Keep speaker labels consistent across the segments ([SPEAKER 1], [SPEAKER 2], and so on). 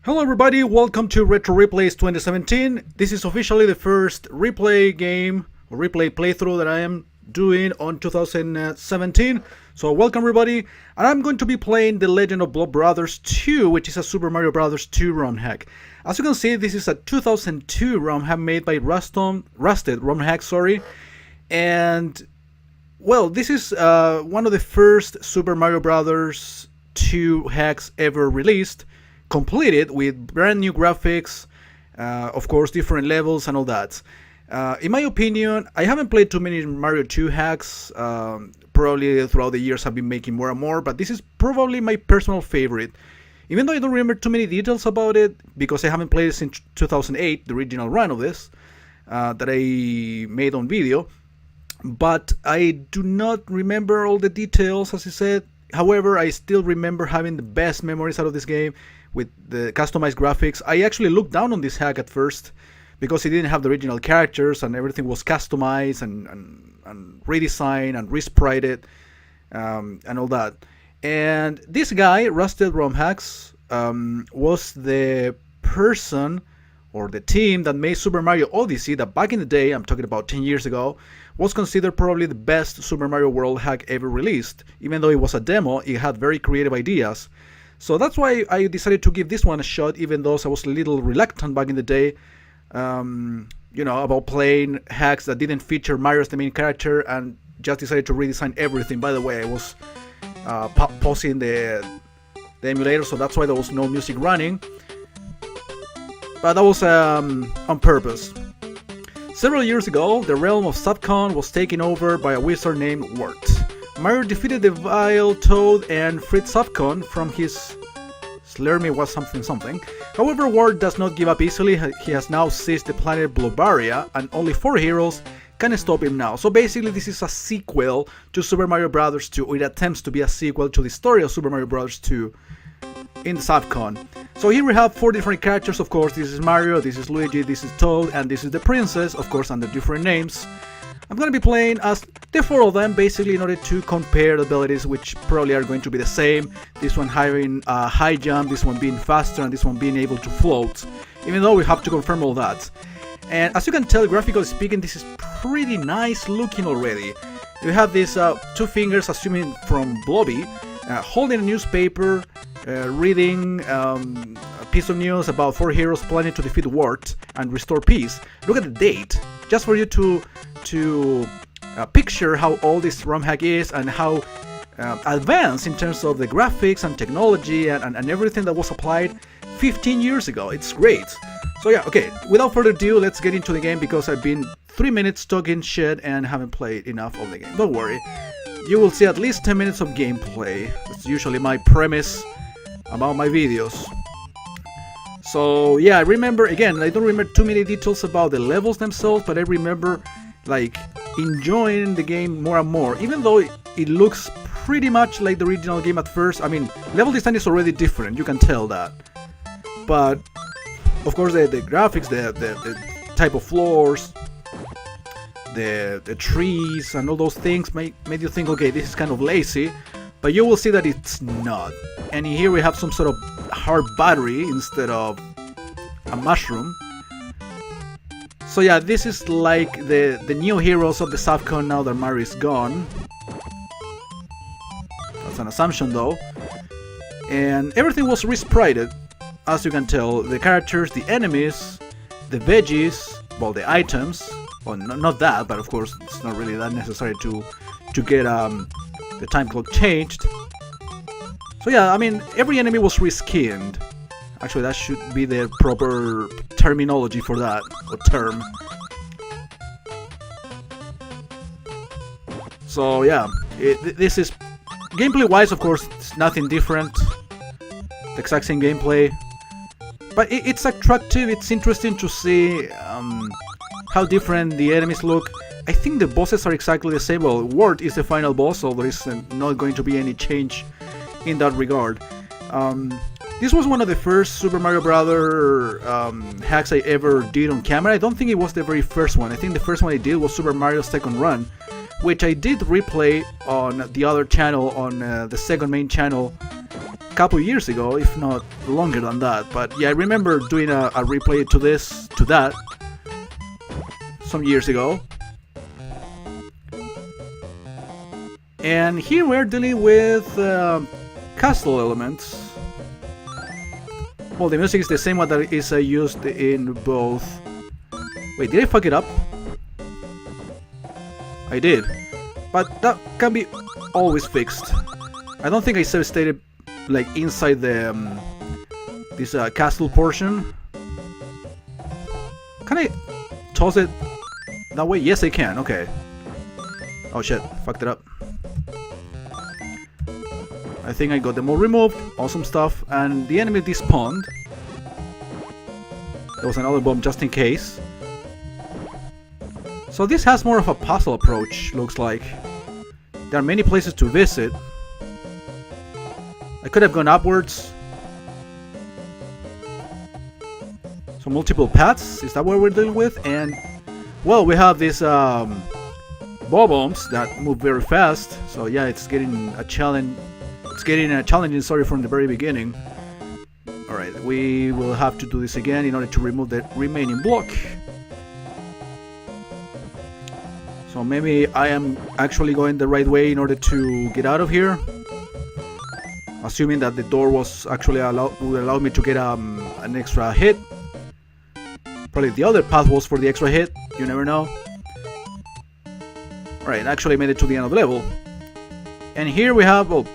[SPEAKER 1] Hello everybody, welcome to Retro Replays 2017. This is officially the first replay game or replay playthrough that I am doing on 2017. So welcome everybody, and I'm going to be playing The Legend of Blob Brothers 2, which is a Super Mario Brothers 2 ROM hack. As you can see, this is a 2002 ROM hack made by Rusted ROM hack, and well, this is one of the first Super Mario Brothers 2 hacks ever released, completed with brand new graphics, of course different levels and all that. In my opinion, I haven't played too many Mario 2 hacks, probably throughout the years I've been making more and more, but this is probably my personal favorite. Even though I don't remember too many details about it, because I haven't played it since 2008, the original run of this, that I made on video, but I do not remember all the details, as I said. However, I still remember having the best memories out of this game with the customized graphics. I actually looked down on this hack at first because it didn't have the original characters and everything was customized and redesigned and resprited and all that. And this guy, Rusted ROM Hacks, was the person or the team that made Super Mario Odyssey, that back in the day, I'm talking about 10 years ago, was considered probably the best Super Mario World hack ever released. Even though it was a demo, it had very creative ideas. So that's why I decided to give this one a shot, even though I was a little reluctant back in the day, you know, about playing hacks that didn't feature Mario as the main character, and just decided to redesign everything. By the way, I was pausing the emulator, so that's why there was no music running. But that was on purpose. Several years ago, the realm of Subcon was taken over by a wizard named Wart. Mario defeated the vile Toad and freed Subcon from his Slurmy was something. However, Wart does not give up easily. He has now seized the planet Blobaria, and only 4 heroes can stop him now. So basically, this is a sequel to Super Mario Bros. 2, or it attempts to be a sequel to the story of Super Mario Bros. 2 in the Subcon. So here we have 4 different characters, of course. This is Mario, this is Luigi, this is Toad, and this is the princess, of course, under different names. I'm gonna be playing as the 4 of them, basically, in order to compare the abilities, which probably are going to be the same. This one having a high jump, this one being faster, and this one being able to float, even though we have to confirm all that. And as you can tell, graphically speaking, this is pretty nice looking already. You have these 2 fingers, assuming from Blobby, holding a newspaper, reading a piece of news about 4 heroes planning to defeat Wart and restore peace. Look at the date, just for you to picture how old this ROM hack is and how advanced in terms of the graphics and technology and everything that was applied 15 years ago. It's great. So yeah, okay, without further ado, let's get into the game, because I've been 3 minutes talking shit and haven't played enough of the game. Don't worry, you will see at least 10 minutes of gameplay. That's usually my premise about my videos. So yeah, I remember, again, I don't remember too many details about the levels themselves, but I remember like enjoying the game more and more, even though it looks pretty much like the original game at first. I mean, level design is already different, you can tell that, but of course the graphics, the type of floors, the trees and all those things made you think, okay, this is kind of lazy, but you will see that it's not. And here we have some sort of hard battery instead of a mushroom. So yeah, this is like the new heroes of the Subcon now that Mario is gone. That's an assumption though. And everything was resprited, as you can tell. The characters, the enemies, the veggies, well, the items. Well, not that, but of course it's not really that necessary to get the time clock changed. So yeah, I mean, every enemy was reskinned. Actually, that should be the proper terminology for that, or term. So yeah, this is, gameplay-wise, of course, it's nothing different. The exact same gameplay. But it's attractive, it's interesting to see how different the enemies look. I think the bosses are exactly the same. Well, Wart is the final boss, so there is not going to be any change in that regard. This was one of the first Super Mario Brothers hacks I ever did on camera. I don't think it was the very first one. I think the first one I did was Super Mario Second Run, which I did replay on the other channel, on the second main channel couple years ago, if not longer than that. But yeah, I remember doing a replay to that some years ago. And here we're dealing with castle elements. Well, the music is the same one that is used in both. Wait, did I fuck it up? I did. But that can be always fixed. I don't think I save stated like inside the this castle portion. Can I toss it that way? Yes, I can. Okay. Oh shit, fucked it up. I think I got them all removed. Awesome stuff. And the enemy despawned. There was another bomb just in case. So this has more of a puzzle approach, looks like. There are many places to visit. I could have gone upwards. So multiple paths, is that what we're dealing with? And well, we have these bombs that move very fast. So yeah, it's getting a challenge. It's getting a challenging story from the very beginning. Alright, we will have to do this again in order to remove the remaining block. So maybe I am actually going the right way in order to get out of here. Assuming that the door was actually would allow me to get an extra hit. Probably the other path was for the extra hit, you never know. Alright, actually made it to the end of the level. And here we have, well,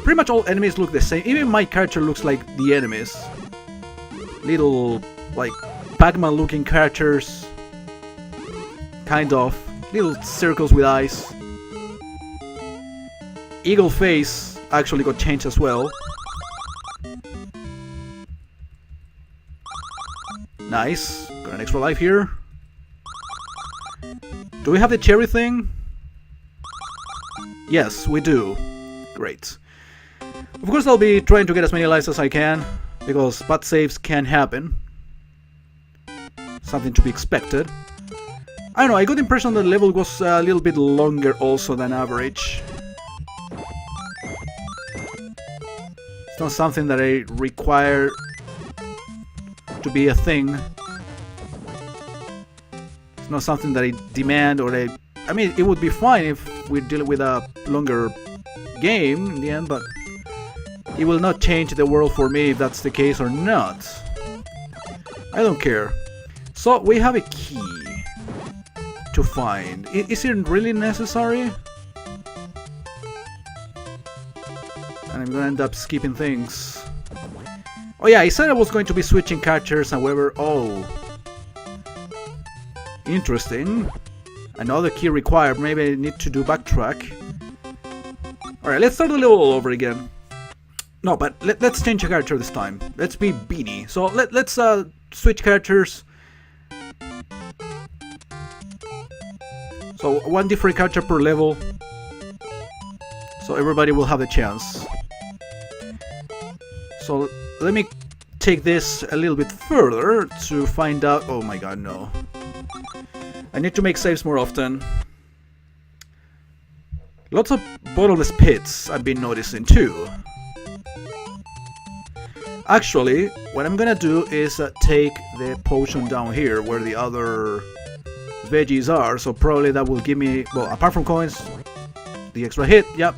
[SPEAKER 1] pretty much all enemies look the same. Even my character looks like the enemies. Little, like, Pac-Man looking characters. Kind of. Little circles with eyes. Eagle face actually got changed as well. Nice. Got an extra life here. Do we have the cherry thing? Yes, we do. Great. Of course, I'll be trying to get as many lives as I can, because bad saves can happen. Something to be expected. I don't know, I got the impression that the level was a little bit longer also than average. It's not something that I require to be a thing. It's not something that I demand or I mean, it would be fine if we're dealing with a longer game in the end, but it will not change the world for me if that's the case or not. I don't care. So we have a key to find. Is it really necessary? And I'm gonna end up skipping things. Oh yeah, I said I was going to be switching characters, however. Oh, interesting. Another key required. Maybe I need to do backtrack. Alright, let's start the level all over again. No, but let's change a character this time. Let's be Beanie. So let's switch characters. So one different character per level. So everybody will have a chance. So let me take this a little bit further to find out. Oh my god, no. I need to make saves more often. Lots of bottomless pits I've been noticing too. Actually, what I'm gonna do is take the potion down here where the other veggies are, so probably that will give me, well, apart from coins, the extra hit, yep.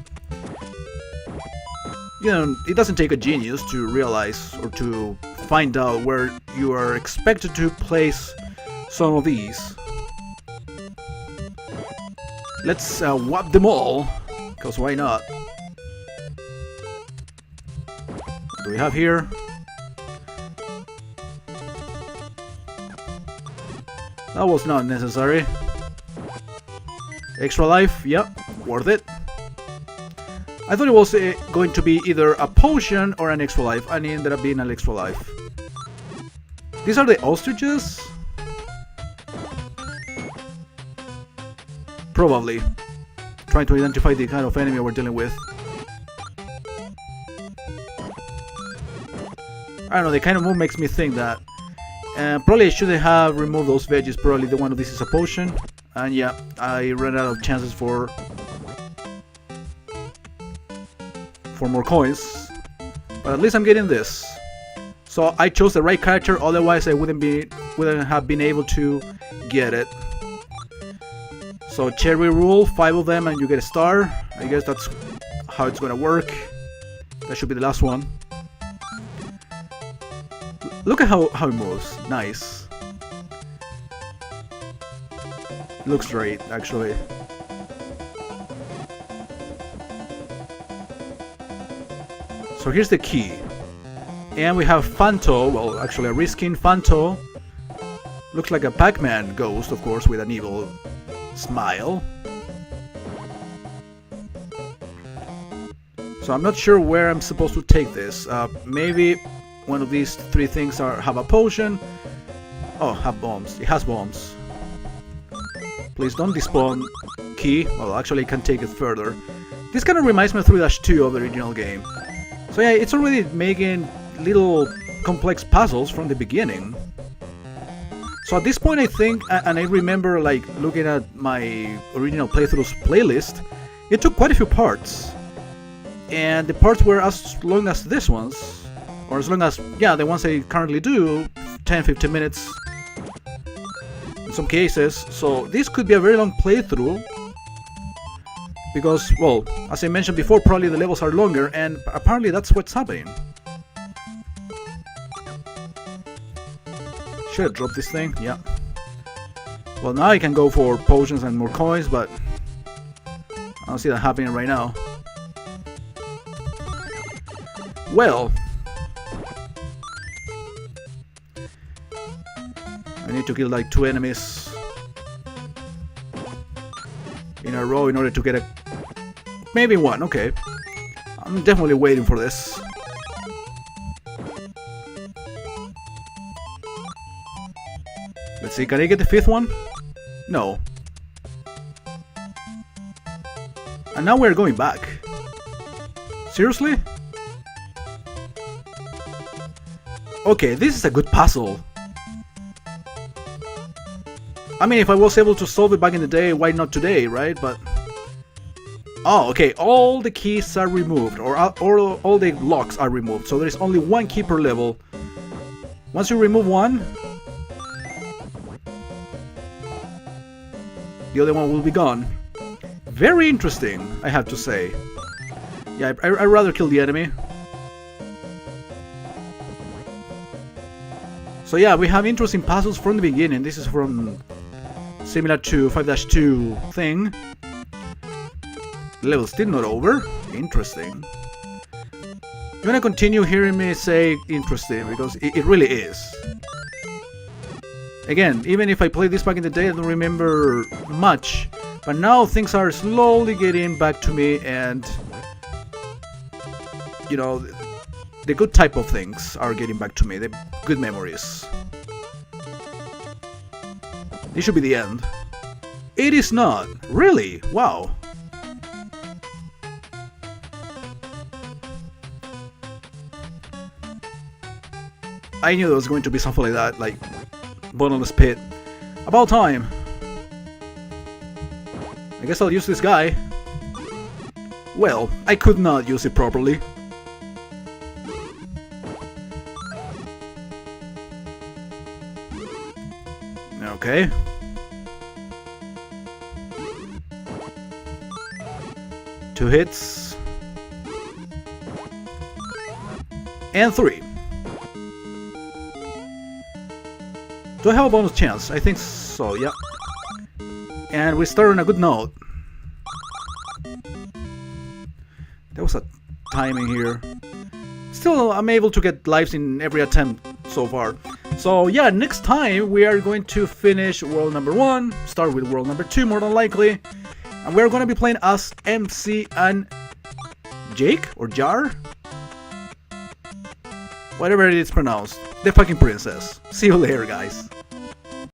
[SPEAKER 1] You know, it doesn't take a genius to realize or to find out where you are expected to place some of these. Let's whap them all, because why not? What do we have here? That was not necessary. Extra life, yep, worth it. I thought it was going to be either a potion or an extra life, and it ended up being an extra life. These are the ostriches? Probably. Trying to identify the kind of enemy we're dealing with. I don't know, the kind of move makes me think that probably I shouldn't have removed those veggies. Probably the one of this is a potion. And yeah, I ran out of chances for more coins. But at least I'm getting this. So I chose the right character, otherwise I wouldn't have been able to get it. So cherry rule, 5 of them and you get a star. I guess that's how it's gonna work. That should be the last one. Look at how it moves. Nice. Looks great, actually. So here's the key. And we have Fanto, well, actually a reskin Fanto. Looks like a Pac-Man ghost, of course, with an evil smile. So I'm not sure where I'm supposed to take this. Maybe one of these 3 things have a potion. Oh, have bombs. It has bombs. Please don't despawn key. Well, actually I can take it further. This kind of reminds me of 3-2 of the original game. So yeah, it's already making little complex puzzles from the beginning. So at this point I think, and I remember like looking at my original playthroughs playlist, it took quite a few parts. And the parts were as long as this ones, or as long as, yeah, the ones I currently do, 10-15 minutes in some cases. So this could be a very long playthrough. Because, well, as I mentioned before, probably the levels are longer, and apparently that's what's happening. Should have dropped this thing, yeah. Well, now I can go for potions and more coins, but I don't see that happening right now. Well, I need to kill like 2 enemies in a row in order to get a... maybe 1, okay. I'm definitely waiting for this. Let's see, can I get the 5th one? No. And now we're going back. Seriously? Okay, this is a good puzzle. I mean, if I was able to solve it back in the day, why not today, right? But... oh, okay, all the keys are removed, or all the locks are removed, so there is only 1 key per level. Once you remove 1, the other one will be gone. Very interesting, I have to say. Yeah, I'd rather kill the enemy. So yeah, we have interesting puzzles from the beginning. This is from similar to 5-2 thing. Level still not over. Interesting. You wanna continue hearing me say interesting, because it really is. Again, even if I played this back in the day, I don't remember much. But now things are slowly getting back to me, and you know, the good type of things are getting back to me, the good memories. This should be the end. It is not! Really? Wow. I knew there was going to be something like that, like bottomless pit. About time! I guess I'll use this guy. Well, I could not use it properly. Okay. Two hits. And 3. Do I have a bonus chance? I think so, yeah. And we start on a good note. There was a timing here. Still, I'm able to get lives in every attempt so far. So yeah, next time we are going to finish world number 1, start with world number 2 more than likely. And we're going to be playing as MC and Jake, or Jar? Whatever it is pronounced. The fucking princess. See you later, guys.